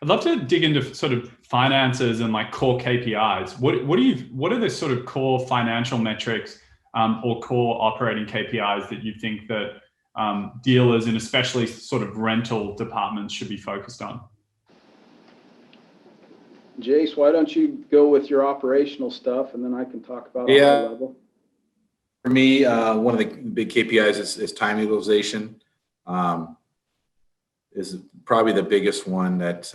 I'd love to dig into sort of finances and like core KPIs. What are the sort of core financial metrics or core operating KPIs that you think that dealers and especially sort of rental departments should be focused on? Jace, why don't you go with your operational stuff, and then I can talk about a high level. For me, one of the big KPIs is time utilization. Is probably the biggest one that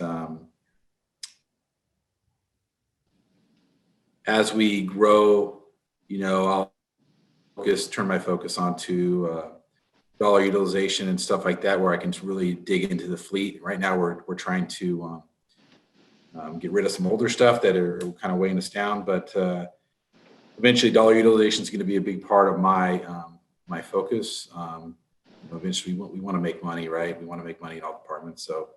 as we grow, I'll turn my focus onto dollar utilization and stuff like that, where I can really dig into the fleet. Right now, we're trying to get rid of some older stuff that are kind of weighing us down, but eventually dollar utilization is going to be a big part of my my focus. Eventually we want to make money, right? We want to make money in all departments. So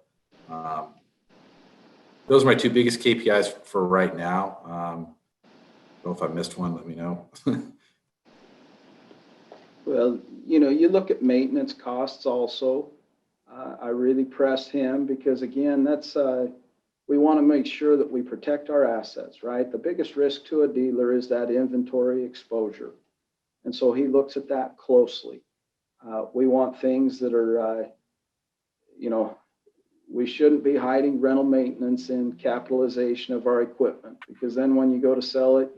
those are my two biggest KPIs for right now. I don't know if I missed one, let me know. Well, you look at maintenance costs also. I really press him because, again, that's we want to make sure that we protect our assets, right? The biggest risk to a dealer is that inventory exposure. And so he looks at that closely. We want things that are, we shouldn't be hiding rental maintenance in capitalization of our equipment, because then when you go to sell it,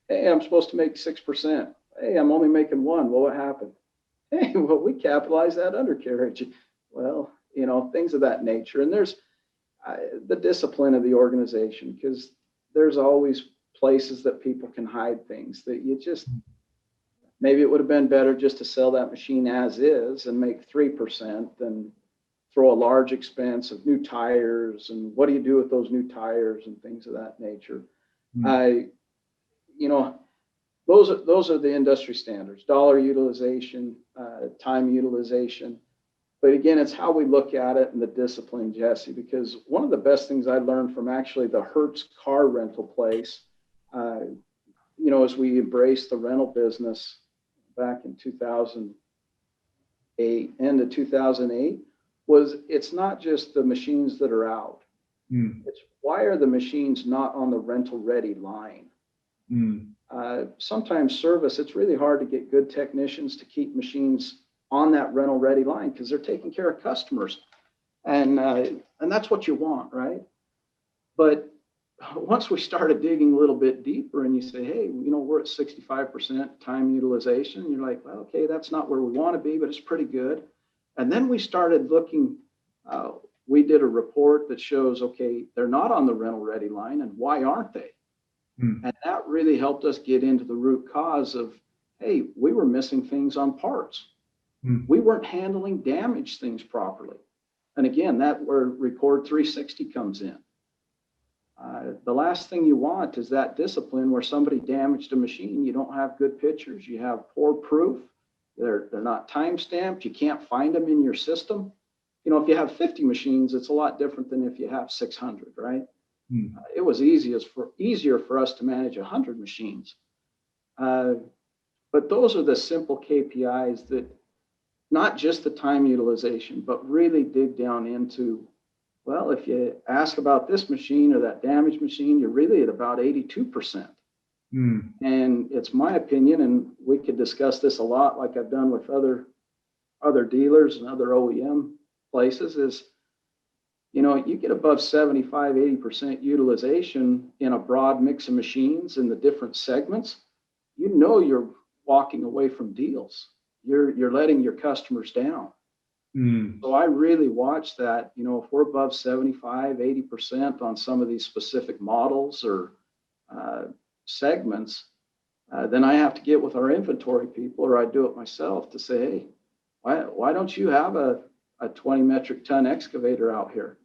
hey, I'm supposed to make 6%. Hey, I'm only making 1%. Well, what happened? Hey, well, we capitalize that undercarriage. Well, things of that nature. And there's the discipline of the organization, because there's always places that people can hide things that you just, maybe it would have been better just to sell that machine as is and make 3% than throw a large expense of new tires. And what do you do with those new tires and things of that nature? Those are the industry standards: dollar utilization, time utilization. But again, it's how we look at it and the discipline, Jesse, because one of the best things I learned from actually the Hertz car rental place, as we embraced the rental business back in 2008, end of 2008, was it's not just the machines that are out. It's why are the machines not on the rental ready line? Sometimes service, it's really hard to get good technicians to keep machines on that rental ready line because they're taking care of customers. And that's what you want, right? But once we started digging a little bit deeper and you say, hey, we're at 65% time utilization, you're like, well, okay, that's not where we want to be, but it's pretty good. And then we started looking, we did a report that shows, okay, they're not on the rental ready line, and why aren't they? And that really helped us get into the root cause of, hey, we were missing things on parts. We weren't handling damaged things properly. And again, that's where Record 360 comes in. The last thing you want is that discipline where somebody damaged a machine. You don't have good pictures. You have poor proof. They're not time stamped. You can't find them in your system. If you have 50 machines, it's a lot different than if you have 600, right? It was easier for us to manage 100 machines. But those are the simple KPIs that, not just the time utilization, but really dig down into, well, if you ask about this machine or that damaged machine, you're really at about 82%. And it's my opinion, and we could discuss this a lot like I've done with other dealers and other OEM places, is, you get above 75, 80% utilization in a broad mix of machines in the different segments, you're walking away from deals. You're letting your customers down. So I really watch that. If we're above 75, 80% on some of these specific models or segments, then I have to get with our inventory people, or I do it myself, to say, hey, why don't you have a 20 metric ton excavator out here?